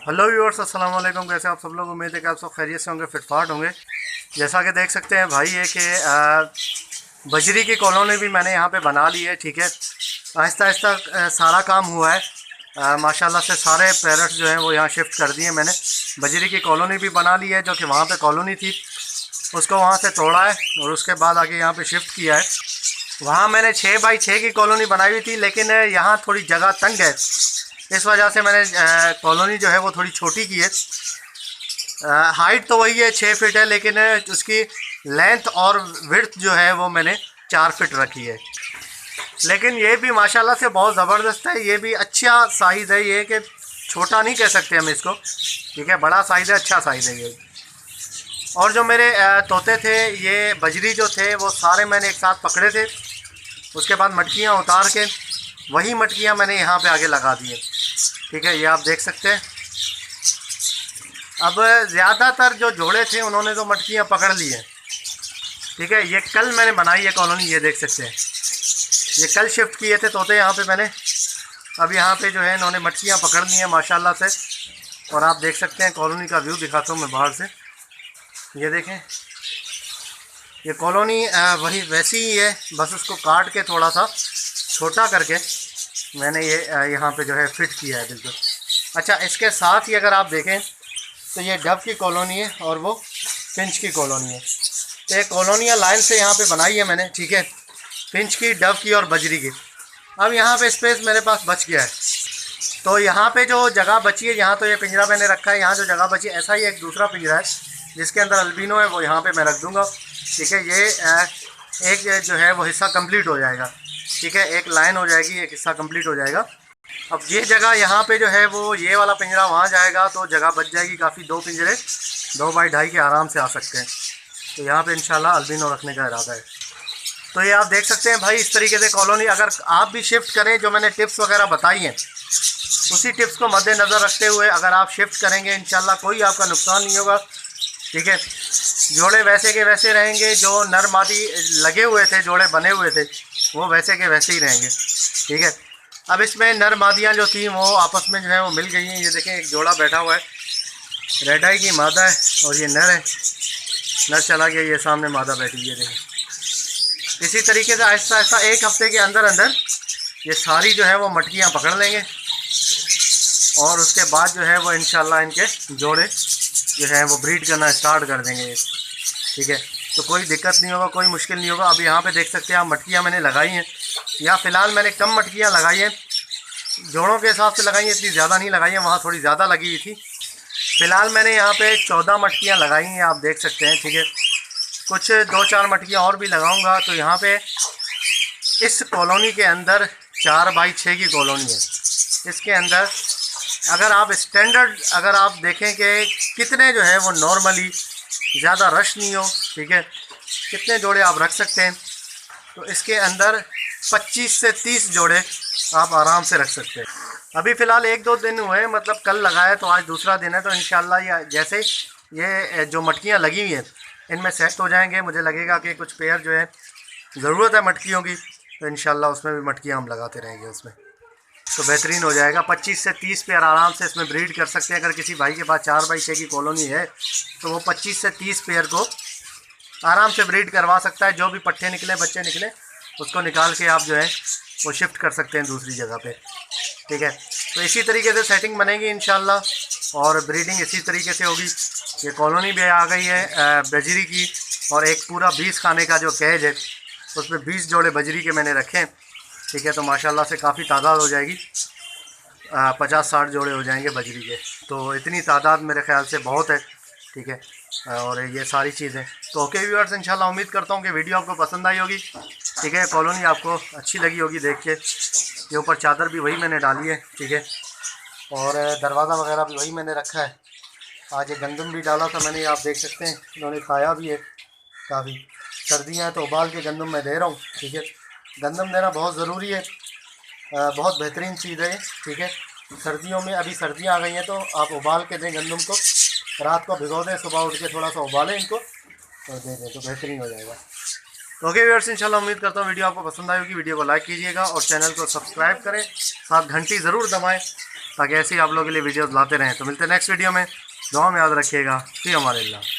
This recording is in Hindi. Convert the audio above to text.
हेलो व्यूअर्स, अस्सलाम वालेकुम। कैसे आप सब लोग? उम्मीद है कि आप सब खैरियत से होंगे, फिटफाट होंगे। जैसा कि देख सकते हैं भाई, ये कि बजरी की कॉलोनी भी मैंने यहाँ पे बना ली है। ठीक है, आहिस्ता आहिस्ता सारा काम हुआ है। माशाल्लाह से सारे पैरट जो हैं वो यहाँ शिफ्ट कर दिए मैंने। बजरी की कॉलोनी भी बना ली है, जो कि वहाँ पे कॉलोनी थी उसको वहाँ से तोड़ा है और उसके बाद आगे यहाँ पे शिफ्ट किया है। वहाँ मैंने 6 बाई 6 की कॉलोनी बनाई हुई थी, लेकिन यहाँ थोड़ी जगह तंग है, इस वजह से मैंने कॉलोनी जो है वो थोड़ी छोटी की है। हाइट तो वही है 6 फीट है, लेकिन उसकी लेंथ और विड्थ जो है वो मैंने 4 फीट रखी है। लेकिन ये भी माशाल्लाह से बहुत ज़बरदस्त है, ये भी अच्छा साइज़ है। ये कि छोटा नहीं कह सकते हम इसको, ठीक है, बड़ा साइज़ है, अच्छा साइज़ है ये। और जो मेरे तोते थे, ये बजरी जो थे वो सारे मैंने एक साथ पकड़े थे। उसके बाद मटकियाँ उतार के वही मटकियाँ मैंने यहाँ पे आगे लगा दी है। ठीक है, ये आप देख सकते हैं। अब ज़्यादातर जो जोड़े थे उन्होंने तो मटकियाँ पकड़ ली हैं। ठीक है, ये कल मैंने बनाई है कॉलोनी, ये देख सकते हैं। ये कल शिफ्ट किए थे तोते यहाँ पे मैंने। अब यहाँ पे जो है इन्होंने मटकियाँ पकड़ ली हैं माशाल्लाह से। और आप देख सकते हैं, कॉलोनी का व्यू दिखाता हूँ मैं बाहर से। ये देखें, ये कॉलोनी वही वैसी ही है, बस उसको काट के थोड़ा सा छोटा करके मैंने ये यहाँ पे जो है फिट किया है बिल्कुल। अच्छा, इसके साथ ही अगर आप देखें तो ये डव की कॉलोनी है और वो फिंच की कॉलोनी है। तो ये कॉलोनियाँ लाइन से यहाँ पे बनाई है मैंने। ठीक है, फिंच की, डव की और बजरी की। अब यहाँ पे स्पेस मेरे पास बच गया है, तो यहाँ पे जो जगह बची है, यहाँ तो ये पिंजरा मैंने रखा है, यहाँ जो जगह बची है ऐसा ही एक दूसरा पिंजरा है जिसके अंदर अल्बिनो है, वो यहाँ पे मैं रख दूँगा। ठीक है, ये एक जो है वो हिस्सा कंप्लीट हो जाएगा। ठीक है, एक लाइन हो जाएगी, एक हिस्सा कंप्लीट हो जाएगा। अब ये जगह यहाँ पे जो है वो ये वाला पिंजरा वहाँ जाएगा तो जगह बच जाएगी काफ़ी। 2 पिंजरे 2 बाई 2.5 के आराम से आ सकते हैं। तो यहाँ पे इंशाल्लाह अल्बिनो रखने का इरादा है। तो ये आप देख सकते हैं भाई, इस तरीके से कॉलोनी अगर आप भी शिफ्ट करें, जो मैंने टिप्स वगैरह बताई हैं उसी टिप्स को मद्देनज़र रखते हुए अगर आप शिफ्ट करेंगे, इंशाल्लाह कोई आपका नुकसान नहीं होगा। ठीक है, जोड़े वैसे के वैसे रहेंगे, जो नर मादी लगे हुए थे, जोड़े बने हुए थे, वो वैसे के वैसे ही रहेंगे। ठीक है, अब इसमें नर मादियाँ जो थी वो आपस में जो है वो मिल गई हैं। ये देखें, एक जोड़ा बैठा हुआ है, रेड आई की मादा है और ये नर है। नर चला गया, ये सामने मादा बैठी है। देखें, इसी तरीके से आहिस्ता आहिस्ता 1 हफ्ते के अंदर अंदर ये सारी जो है वो मटकियाँ पकड़ लेंगे और उसके बाद जो है वो इंशाल्लाह इनके जोड़े जो है वो ब्रीड करना स्टार्ट कर देंगे। ठीक है, तो कोई दिक्कत नहीं होगा, कोई मुश्किल नहीं होगा। अब यहाँ पे देख सकते हैं आप, मटकियाँ मैंने लगाई हैं। यहाँ फ़िलहाल मैंने कम मटकियाँ लगाई हैं, जोड़ों के हिसाब से लगाई हैं, इतनी ज़्यादा नहीं लगाई हैं, वहाँ थोड़ी ज़्यादा लगी हुई थी। फ़िलहाल मैंने यहाँ पे 14 मटकियाँ लगाई हैं, आप देख सकते हैं। ठीक है, कुछ 2-4 मटकियाँ और भी लगाऊँगा। तो यहाँ पे इस कॉलोनी के अंदर 4 बाई 6 की कॉलोनी है। इसके अंदर अगर आप स्टैंडर्ड अगर आप देखें कि कितने जो है वो नॉर्मली ज़्यादा रश नहीं हो, ठीक है, कितने जोड़े आप रख सकते हैं, तो इसके अंदर 25 से 30 जोड़े आप आराम से रख सकते हैं। अभी फ़िलहाल 1-2 दिन हुए, मतलब कल लगाया तो आज दूसरा दिन है। तो इंशाल्लाह ये जैसे ये जो मटकियाँ लगी हुई हैं इनमें सेट हो जाएंगे, मुझे लगेगा कि कुछ पेयर जो है ज़रूरत है मटकियों की, तो इंशाल्लाह उसमें भी मटकियाँ हम लगाते रहेंगे उसमें, तो बेहतरीन हो जाएगा। 25 से 30 पेयर आराम से इसमें ब्रीड कर सकते हैं। अगर किसी भाई के पास 4 बाई 6 की कॉलोनी है तो वो 25 से 30 पेयर को आराम से ब्रीड करवा सकता है। जो भी पट्टे निकले, बच्चे निकले, उसको निकाल के आप जो है वो शिफ्ट कर सकते हैं दूसरी जगह पे। ठीक है, तो इसी तरीके से सेटिंग बनेगी इंशाल्लाह और ब्रीडिंग इसी तरीके से होगी। ये कॉलोनी भी आ गई है बजरी की, और एक पूरा 20 खाने का जो कैज है उसमें 20 जोड़े बजरी के मैंने रखे हैं। ठीक है, तो माशाल्लाह से काफ़ी तादाद हो जाएगी, 50-60 जोड़े हो जाएंगे बजरी के। तो इतनी तादाद मेरे ख्याल से बहुत है। ठीक है, और ये सारी चीज़ें तो ओके व्यूअर्स, इंशाल्लाह उम्मीद करता हूँ कि वीडियो आपको पसंद आई होगी। ठीक है, कॉलोनी आपको अच्छी लगी होगी देख के। ये ऊपर चादर भी वही मैंने डाली है। ठीक है, और दरवाज़ा वगैरह भी वही मैंने रखा है। आज ये गंदम भी डाला था मैंने, आप देख सकते हैं, इन्होंने खाया भी है काफ़ी। सर्दियाँ हैं तो उबाल के गंदम मैं दे रहा हूँ। ठीक है, गंदम देना बहुत ज़रूरी है, बहुत बेहतरीन चीज़ है। ठीक है, सर्दियों में अभी सर्दियाँ आ गई हैं तो आप उबाल के दें गंदम को, रात को भिगो दें, सुबह उठ के थोड़ा सा उबालें इनको तो दे दें, तो बेहतरीन हो जाएगा। तो ओके व्यूअर्स, इंशाल्लाह उम्मीद करता हूँ वीडियो आपको पसंद आई होगी। वीडियो को लाइक कीजिएगा और चैनल को सब्सक्राइब करें, साथ घंटी ज़रूर दबाएँ ताकि ऐसे ही आप लोगों के लिए वीडियोस लाते रहें। तो मिलते हैं नेक्स्ट वीडियो में, दुआ में याद रखिएगा। फी हमारे अल्लाह।